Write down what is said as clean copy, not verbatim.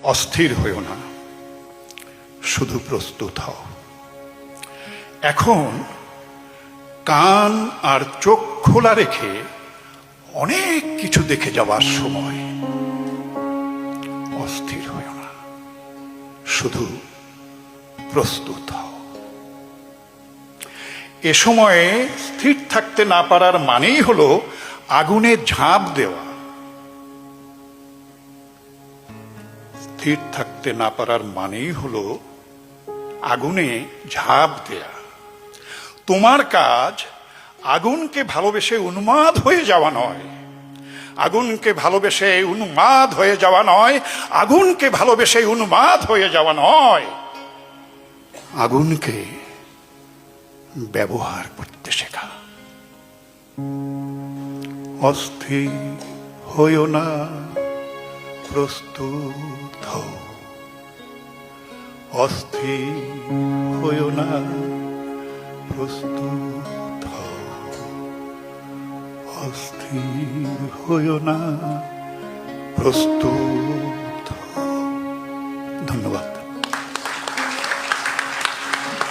অস্থির হইও না, শুধু প্রস্তুত হও। এখন কান আর চোখ খোলা রেখে অনেক কিছু দেখে যাওয়ার সময়। অস্থির হইও না, শুধু প্রস্তুত হও। এ সময়ে স্থির থাকতে না পারার মানেই হলো আগুনে ঝাঁপ দেওয়া। স্থির থাকতে না পারার মানেই হলো আগুনে ঝাঁপ দেয়া। তোমার কাজ আগুনকে ভালোবেসে উন্মাদ হয়ে যাওয়া নয়, আগুনকে ভালোবেসে উন্মাদ হয়ে যাওয়া নয়, আগুনকে ভালোবেসে উন্মাদ হয়ে যাওয়া নয়, আগুনকে ব্যবহার করতে শেখা। অস্থির হইও না, প্রস্তুত হও। অস্থির হইও না, প্রস্তুত হও। অস্থির হইও না, প্রস্তুত